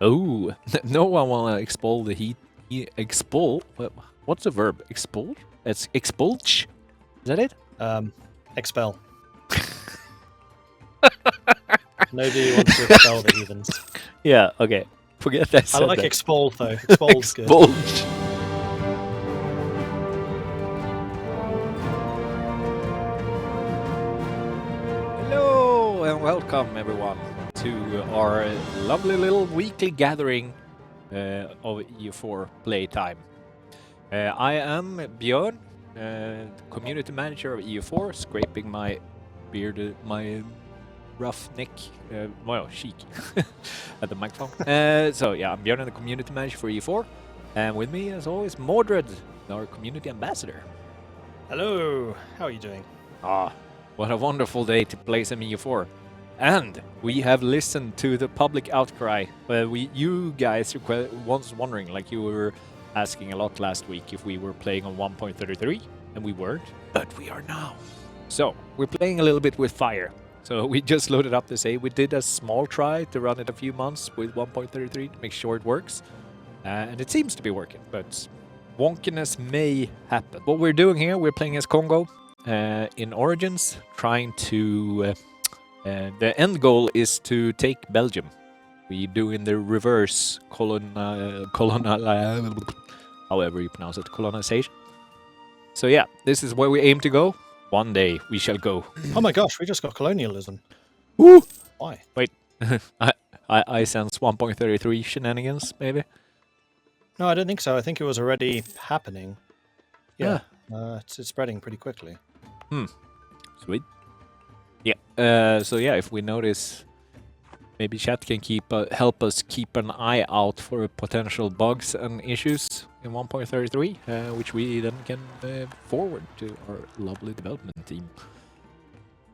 Oh, no one want to expel the heat. Expel? What's the verb? Expel? It's expulge? Is that it? Expel. Nobody wants to expel the heathens. Yeah, okay. Forget that. I like expel though. Expel's good. Expulge. Hello and welcome everyone to our lovely little weekly gathering of EU4 playtime. I am Björn, community manager of EU4, scraping my beard, my rough neck, cheek at the microphone. So yeah, I'm Björn, the community manager for EU4, and with me, as always, Mordred, our community ambassador. Hello, how are you doing? Ah, what a wonderful day to play some EU4. And we have listened to the public outcry. You guys were once wondering, like you were asking a lot last week, if we were playing on 1.33, and we weren't, but we are now. So we're playing a little bit with fire. So we just loaded up the save. We did a small try to run it a few months with 1.33 to make sure it works. And it seems to be working, but wonkiness may happen. What we're doing here, we're playing as Congo in Origins, trying to... the end goal is to take Belgium. We do in the reverse however you pronounce it, colonization. So yeah, this is where we aim to go. One day we shall go. Oh my gosh, we just got colonialism. Woo! Why? Wait, I sense 1.33 shenanigans, maybe? No, I don't think so. I think it was already happening. Yeah, it's spreading pretty quickly. Sweet. Yeah, so yeah, if we notice, maybe chat can help us keep an eye out for potential bugs and issues in 1.33, which we then can forward to our lovely development team.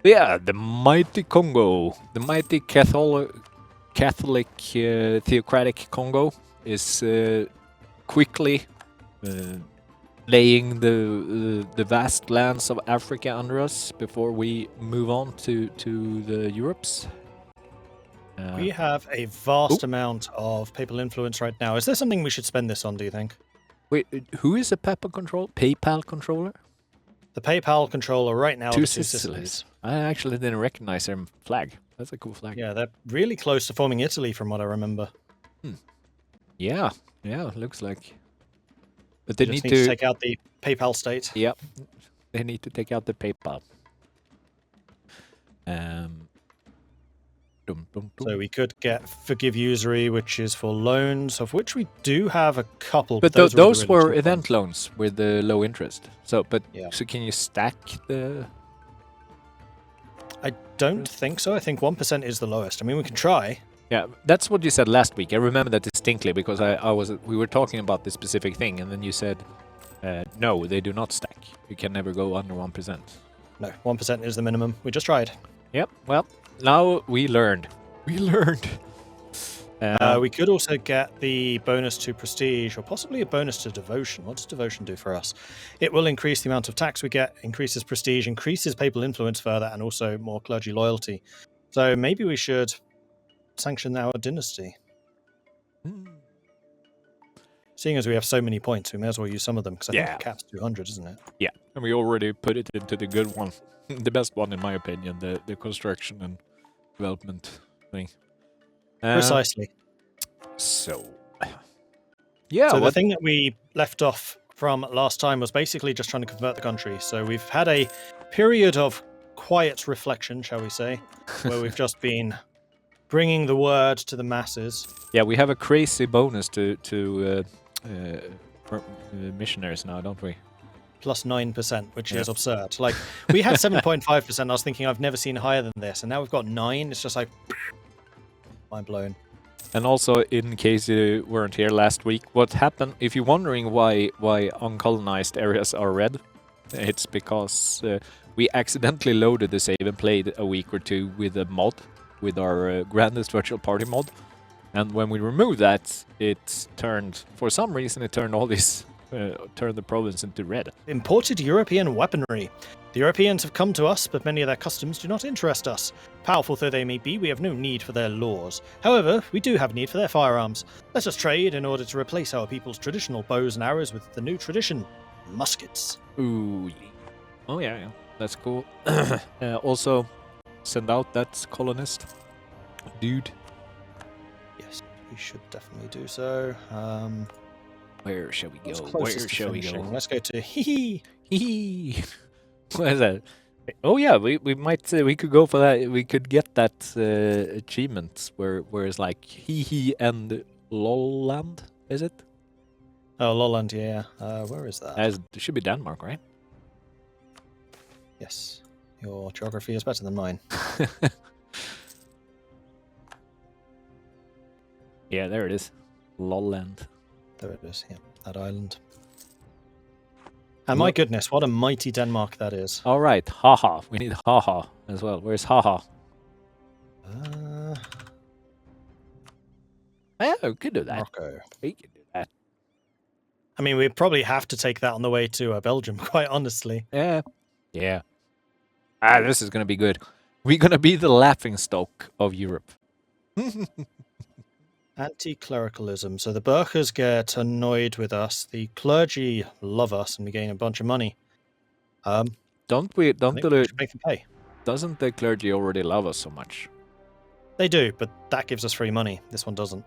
But yeah, the mighty Congo, the mighty Catholic theocratic Congo is quickly laying the vast lands of Africa under us before we move on to the Europes. We have a vast amount of papal influence right now. Is there something we should spend this on, do you think? Wait, who is the PayPal controller? The PayPal controller right now Two is Sicilies. I actually didn't recognize their flag. That's a cool flag. Yeah, they're really close to forming Italy from what I remember. Yeah, looks like. But they need to to take out the PayPal state. Yep, they need to take out the PayPal. So we could get forgive usury, which is for loans, of which we do have a couple. But those were event loans with the low interest. So, so can you stack the? I don't think so. I think 1% is the lowest. I mean, we can try. Yeah, that's what you said last week. I remember that distinctly because we were talking about this specific thing, and then you said, no, they do not stack. You can never go under 1%. No, 1% is the minimum. We just tried. Yep. Well, now we learned. We learned. We could also get the bonus to prestige, or possibly a bonus to devotion. What does devotion do for us? It will increase the amount of tax we get, increases prestige, increases papal influence further, and also more clergy loyalty. So maybe we should sanction our dynasty. Seeing as we have so many points, we may as well use some of them, because I think the cap's 200, isn't it? Yeah, and we already put it into the good one. The best one, in my opinion, the construction and development thing. Precisely. So, yeah. So the thing that we left off from last time was basically just trying to convert the country. So we've had a period of quiet reflection, shall we say, where we've just been bringing the word to the masses. Yeah, we have a crazy bonus to missionaries now, don't we? Plus 9%, which is absurd. Like, we had 7.5%. I was thinking I've never seen higher than this, and now we've got 9. It's just like mind blown. And also, in case you weren't here last week, what happened? If you're wondering why uncolonized areas are red, it's because we accidentally loaded the save and played a week or two with a mod, with our grandest virtual party mod. And when we removed that, it turned, for some reason, all these turn the province into red. Imported European weaponry. The Europeans have come to us, but many of their customs do not interest us. Powerful though they may be, we have no need for their laws. However, we do have need for their firearms. Let us trade in order to replace our people's traditional bows and arrows with the new tradition, muskets. Ooh. Oh yeah, that's cool. Also, send out that colonist dude. Yes, we should definitely do so. Where shall we What's go? closest Where to shall we finishing? go? Let's go to hee hee. What is that? Oh yeah, we might we could go for that. We could get that achievement where it's like he and Lolland, is it? Oh, Lolland, yeah. Where is that? It should be Denmark, right? Yes. Your geography is better than mine. Yeah, there it is. Lolland. There it is, yeah. That island. And my goodness, what a mighty Denmark that is. All right, haha. We need haha as well. Where's haha? Yeah, we could do that. Morocco. We could do that. I mean, we'd probably have to take that on the way to Belgium, quite honestly. Yeah. Yeah. Ah, this is going to be good. We're going to be the laughingstock of Europe. Anti-clericalism. So the Burkhers get annoyed with us. The clergy love us, and we gain a bunch of money. Don't we should make them pay. Doesn't the clergy already love us so much? They do, but that gives us free money. This one doesn't.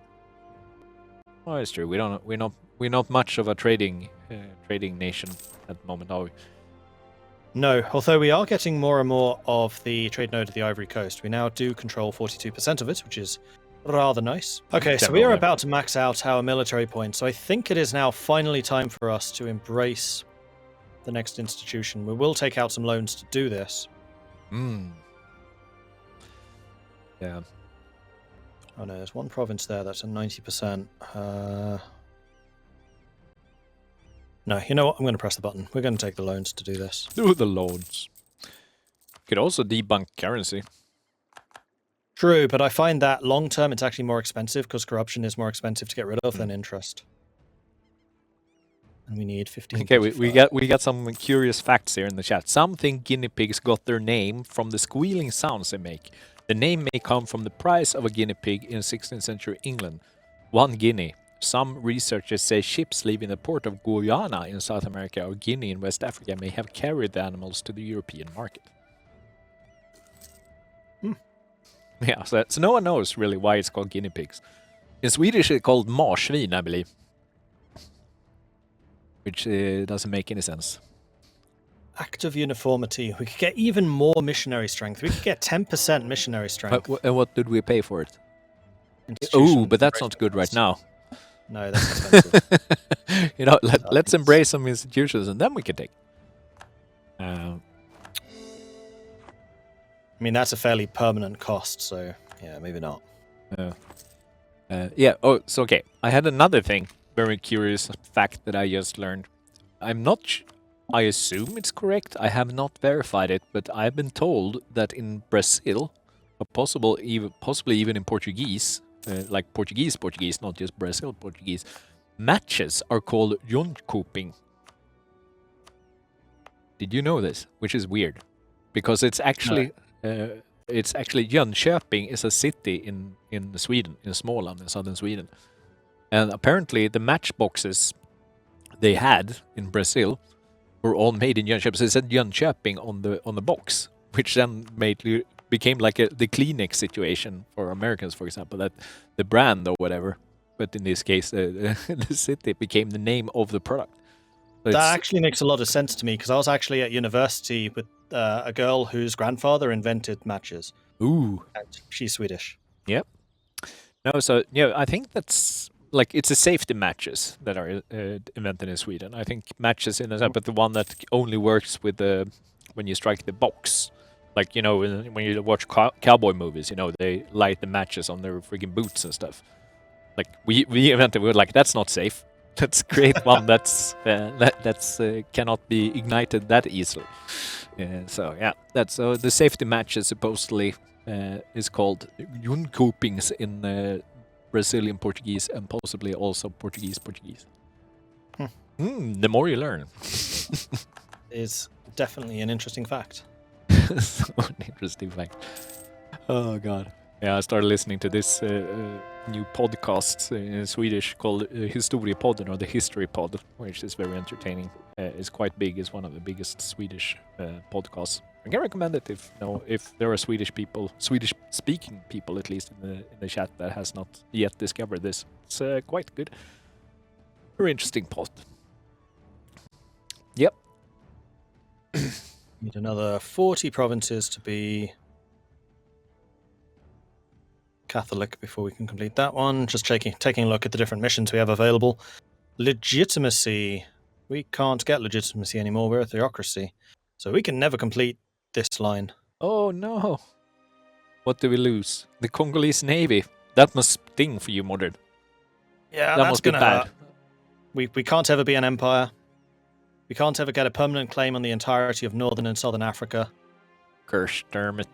Oh, it's true. We're not much of a trading nation at the moment, are we? No, although we are getting more and more of the trade node of the Ivory Coast. We now do control 42% of it, which is rather nice. Okay, so we are about to max out our military points, so I think it is now finally time for us to embrace the next institution. We will take out some loans to do this. Yeah. Oh no, there's one province there that's at 90%. No, you know what? I'm going to press the button. We're going to take the loans to do this. Do the loans. Could also debunk currency. True, but I find that long term it's actually more expensive because corruption is more expensive to get rid of than interest. And we need 15. Okay, we got some curious facts here in the chat. Some think guinea pigs got their name from the squealing sounds they make. The name may come from the price of a guinea pig in 16th century England. 1 guinea. Some researchers say ships leaving the port of Guyana in South America or Guinea in West Africa may have carried the animals to the European market. Yeah, so no one knows really why it's called guinea pigs. In Swedish it's called marsvin, I believe. Which doesn't make any sense. Act of uniformity. We could get even more missionary strength. We could get 10% missionary strength. And what did we pay for it? Oh, but that's not good right now. No, that's expensive. You know, let's embrace some institutions and then we can take. I mean, that's a fairly permanent cost, so yeah, maybe not. Yeah, oh, so okay. I had another thing, very curious fact that I just learned. I'm not, I assume it's correct. I have not verified it, but I've been told that in Brazil, or possibly even in Portuguese, like Portuguese, not just Brazil Portuguese, matches are called jonkoping. Did you know this? Which is weird, because it's actually Jönköping is a city in Sweden, in Småland, in southern Sweden, and apparently the matchboxes they had in Brazil were all made in Jönköping. So it said Jönköping on the box, which then became like the Kleenex situation for Americans, for example, that the brand or whatever, but in this case, the city became the name of the product. So that actually makes a lot of sense to me, because I was actually at university with a girl whose grandfather invented matches. Ooh. And she's Swedish. Yep. No, so yeah, I think that's like it's the safety matches that are invented in Sweden. I think matches in a but the one that only works with when you strike the box. Like, you know, when you watch cowboy movies, you know, they light the matches on their freaking boots and stuff. Like we invented, we were like, that's not safe. Let's create one that's cannot be ignited that easily. So yeah, that's the safety matches supposedly is called jonkopings in Brazilian Portuguese and possibly also Portuguese. The more you learn. Is definitely an interesting fact. So an interesting fact. Oh god. Yeah, I started listening to this new podcast in Swedish called Historiepodden, or the History Pod, which is very entertaining. It's quite big. It's one of the biggest Swedish podcasts. I can recommend it if there are Swedish-speaking people, at least in the chat, that has not yet discovered this. It's quite good. Very interesting pod. Yep. Need another 40 provinces to be Catholic before we can complete that one. Just taking a look at the different missions we have available. Legitimacy. We can't get legitimacy anymore. We're a theocracy. So we can never complete this line. Oh no. What do we lose? The Congolese Navy. That must sting for you, Modern. Yeah, that that's must be gonna bad. hurt. We can't ever be an empire. We can't ever get a permanent claim on the entirety of Northern and Southern Africa. Curse Dermot.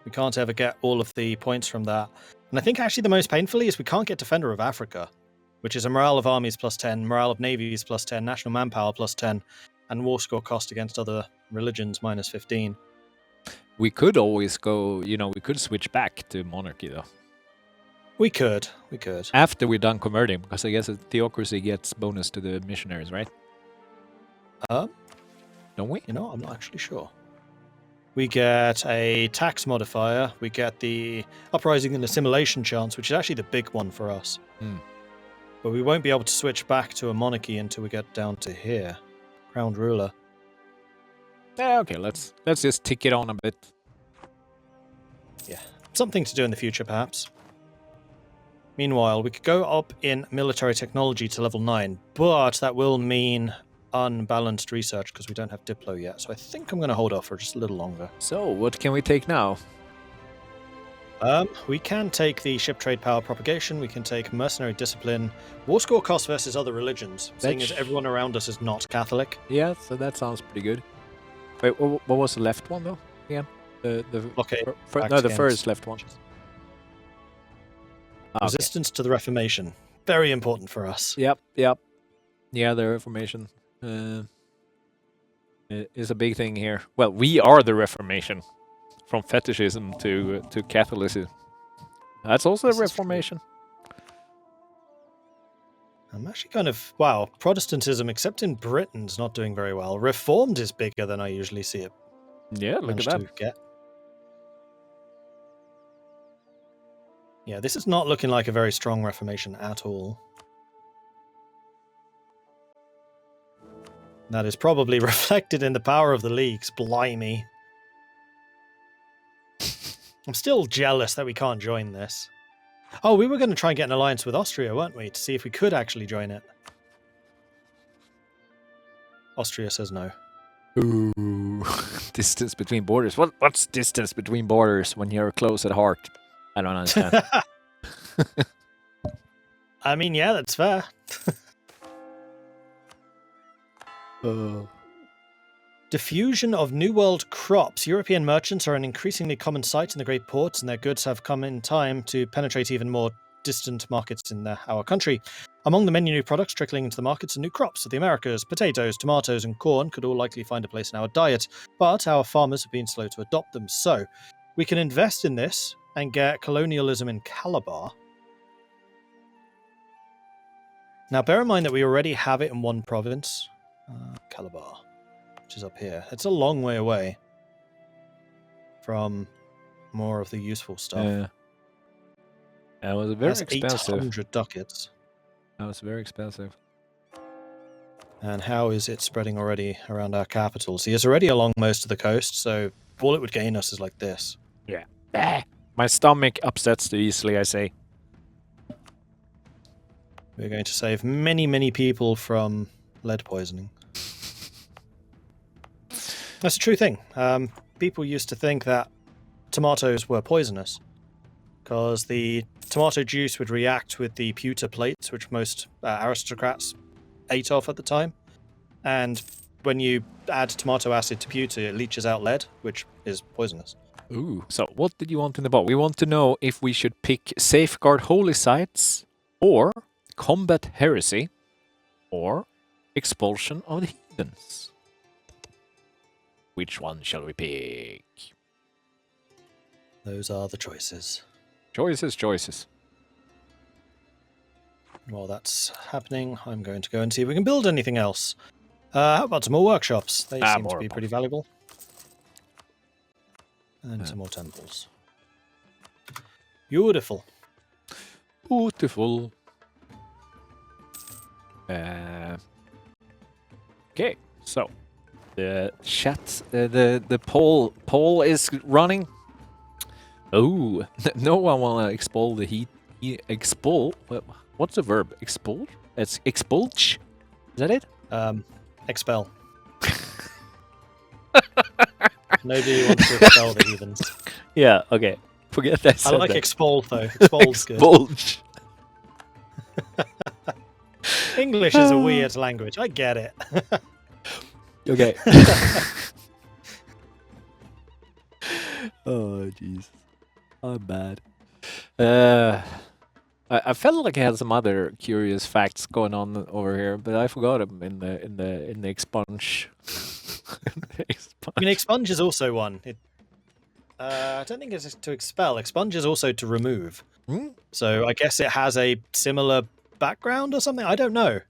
We can't ever get all of the points from that. And I think actually the most painfully is we can't get Defender of Africa, which is a morale of armies plus 10, morale of navies plus 10, national manpower plus 10, and war score cost against other religions minus 15. We could always go, we could switch back to monarchy, though. We could. After we're done converting, because I guess a theocracy gets bonus to the missionaries, right? Don't we? I'm not actually sure. We get a tax modifier. We get the uprising and assimilation chance, which is actually the big one for us. But we won't be able to switch back to a monarchy until we get down to here. Crowned ruler. Yeah, okay, let's just tick it on a bit. Yeah, something to do in the future, perhaps. Meanwhile, we could go up in military technology to level 9, but that will mean unbalanced research because we don't have Diplo yet. So I think I'm going to hold off for just a little longer. So, what can we take now? We can take the ship trade power propagation. We can take mercenary discipline, war score cost versus other religions, seeing as everyone around us is not Catholic. Yeah, so that sounds pretty good. Wait, what was the left one though? Yeah, the blockade. The first left one. Resistance to the Reformation, very important for us. Yep. Yeah, the Reformation is a big thing here. Well, we are the Reformation, from fetishism to Catholicism. That's also the Reformation. I'm actually Protestantism, except in Britain's not doing very well. Reformed is bigger than I usually see it. Yeah, look at that. Get. Yeah, this is not looking like a very strong Reformation at all. That is probably reflected in the power of the leagues. Blimey. I'm still jealous that we can't join this. Oh, we were going to try and get an alliance with Austria, weren't we? To see if we could actually join it. Austria says no. Ooh. Distance between borders. What's distance between borders when you're close at heart? I don't understand. I mean, yeah, that's fair. Diffusion of New World crops. European merchants are an increasingly common sight in the great ports, and their goods have come in time to penetrate even more distant markets in our country. Among the many new products trickling into the markets are new crops of the Americas. Potatoes, tomatoes, and corn could all likely find a place in our diet, but our farmers have been slow to adopt them. So, we can invest in this and get colonialism in Calabar. Now, bear in mind that we already have it in one province, Calabar, which is up here. It's a long way away from more of the useful stuff. Yeah. That was very expensive. 800 ducats. That was very expensive. And how is it spreading already around our capital? See, it's already along most of the coast, so all it would gain us is like this. Yeah. My stomach upsets too easily, I say. We're going to save many, many people from lead poisoning. That's a true thing. People used to think that tomatoes were poisonous because the tomato juice would react with the pewter plates, which most aristocrats ate off at the time. And when you add tomato acid to pewter, it leaches out lead, which is poisonous. Ooh. So what did you want in the ball? We want to know if we should pick safeguard holy sites or combat heresy or expulsion of the heathens? Which one shall we pick? Those are the choices. Choices. While that's happening, I'm going to go and see if we can build anything else. How about some more workshops? They seem to be pretty valuable. And some more temples. Beautiful. Beautiful. Okay, so the chat, the poll is running. Oh, no one wanna expel the heat. Expel. What's the verb? Expel? It's expulge. Is that it? Expel. Nobody wants to expel the heathens. Yeah. Okay. Forget that. I like expel though. Expel's good. Expulge. English is a weird language. I get it. Okay. Oh, jeez. I'm bad. I felt like I had some other curious facts going on over here, but I forgot them in the expunge. I mean, expunge is also one. I don't think it's to expel. Expunge is also to remove. Hmm? So I guess it has a similar background or something. I don't know.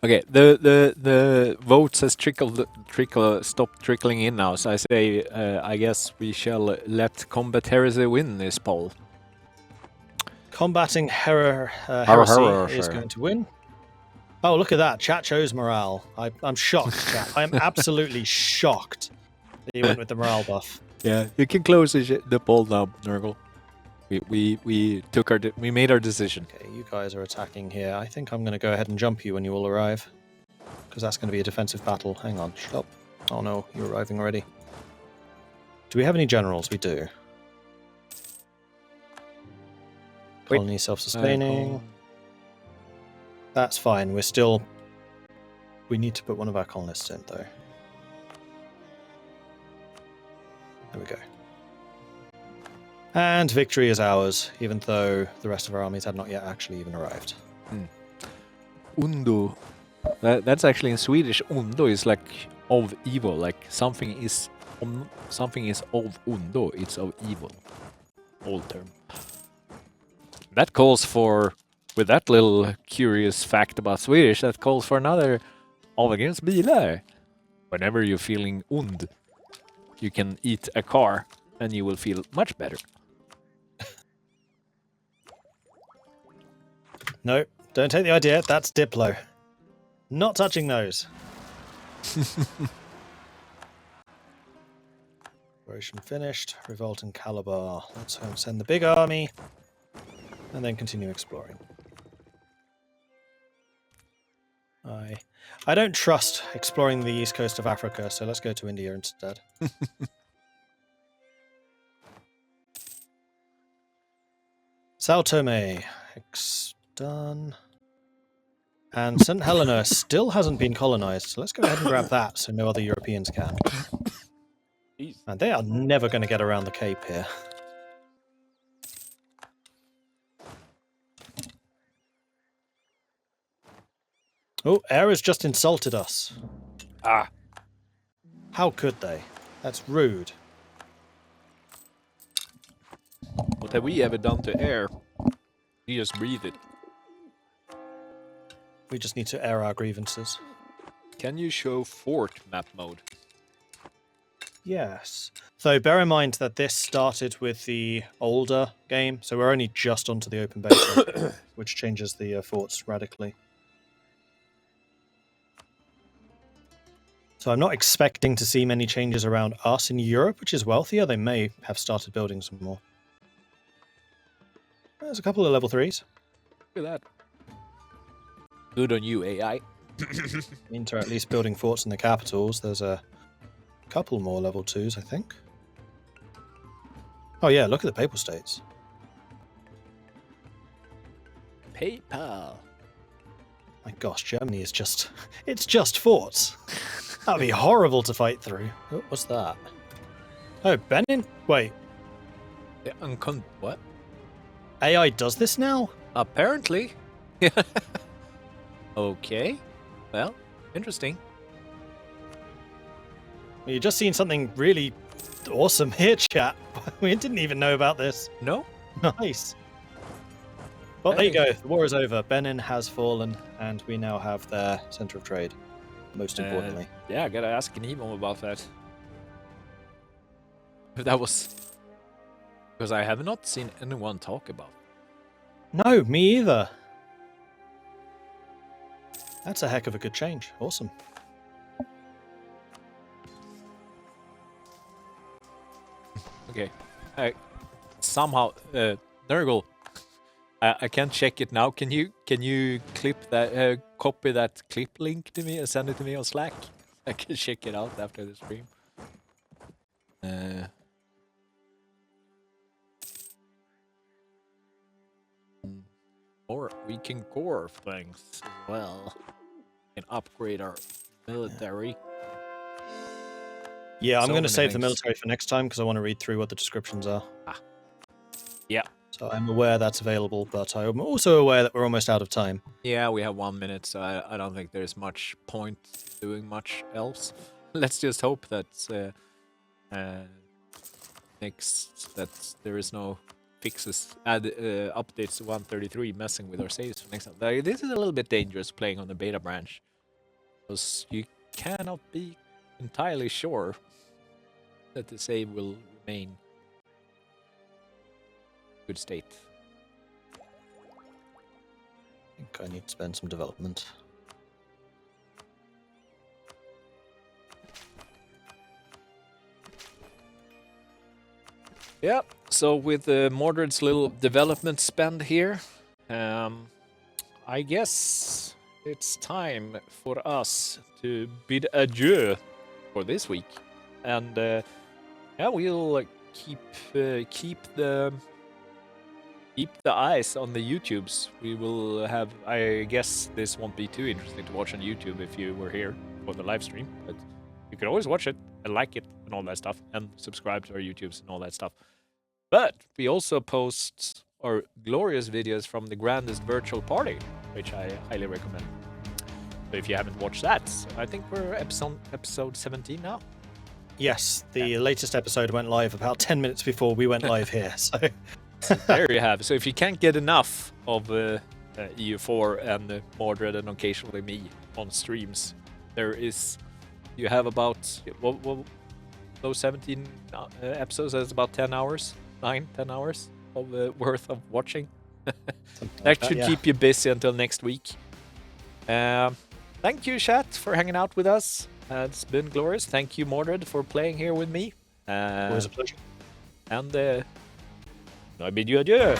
Okay, the votes has stopped trickling in now. So I say, I guess we shall let Combat Heresy win this poll. Combating heresy is going to win. Oh, look at that! Chat chose morale. I'm shocked, chat. I am absolutely shocked that you went with the morale buff. Yeah, you can close the poll now, Nurgle. We made our decision. Okay, you guys are attacking here. I think I'm going to go ahead and jump you when you all arrive, because that's going to be a defensive battle. Hang on, stop. Oh no, you're arriving already. Do we have any generals? We do. Colony self-sustaining. That's fine. We need to put one of our colonists in, though. There we go. And victory is ours, even though the rest of our armies had not yet actually even arrived. Undo. That's actually in Swedish. Undo is like of evil. Like something is of undo. It's of evil. Old term. That calls for, with that little curious fact about Swedish, that calls for another avgens bilar. Whenever you're feeling und, you can eat a car and you will feel much better. No, don't take the idea. That's Diplo. Not touching those. Operation finished. Revolt in Calabar. Let's home send the big army. And then continue exploring. I don't trust exploring the east coast of Africa, so let's go to India instead. Sao Tome. Done. And St. Helena still hasn't been colonized, so let's go ahead and grab that so no other Europeans can. And they are never going to get around the Cape here. Oh, Air has just insulted us. Ah. How could they? That's rude. What have we ever done to air? We just breathe it. We just need to air our grievances. Can you show fort map mode? Yes. So bear in mind that this started with the older game, so we're only just onto the open beta, which changes the forts radically. So I'm not expecting to see many changes around us in Europe, which is wealthier. They may have started building some more. There's a couple of level 3s. Look at that. Good on you, AI. Into at least building forts in the capitals. There's a couple more level 2s, I think. Oh yeah, look at the Papal States. PayPal. My gosh, Germany is just... It's just forts. That'd be horrible to fight through. Oh, what's that? Oh, Benin? Wait. What? AI does this now? Apparently. Okay. Well, interesting. You just seen something really awesome here, chat. We didn't even know about this. No? Nice. Well, there you go. The war is over. Benin has fallen, and we now have their center of trade, most importantly. Yeah, I gotta ask Nemo about that. That was... Because I have not seen anyone talk about it. No, me either. That's a heck of a good change. Awesome. Okay. Somehow, Nurgle, I can't check it now. Can you clip that, copy that clip link to me and send it to me on Slack? I can check it out after the stream. Or we can core things as well and upgrade our military. Yeah, I'm So going to many save the things. military for next time because I want to read through what the descriptions are. Yeah. So I'm aware that's available, but I'm also aware that we're almost out of time. Yeah, we have 1 minute, so I don't think there's much point doing much else. Let's just hope that there is no fixes, updates to 133 messing with our saves for next time. This is a little bit dangerous playing on the beta branch, because you cannot be entirely sure that the save will remain good state. I think I need to spend some development. Yeah, so with Mordred's little development spend here, I guess it's time for us to bid adieu for this week, and yeah, we'll keep the eyes on the YouTubes. We will have. I guess this won't be too interesting to watch on YouTube if you were here for the live stream, but you can always watch it and like it and all that stuff, and subscribe to our YouTubes and all that stuff. But we also post our glorious videos from the grandest virtual party, which I highly recommend. So if you haven't watched that, I think we're episode 17 now. Yes, the latest episode went live about 10 minutes before we went live here. So there you have. So if you can't get enough of EU4 and Mordred and occasionally me on streams, you have about those 17 episodes. That's about 10 hours, 9-10 hours of worth of watching. That should keep you busy until next week. Thank you, chat, for hanging out with us. It's been glorious. Thank you, Mordred, for playing here with me. it was a pleasure. And I bid you adieu.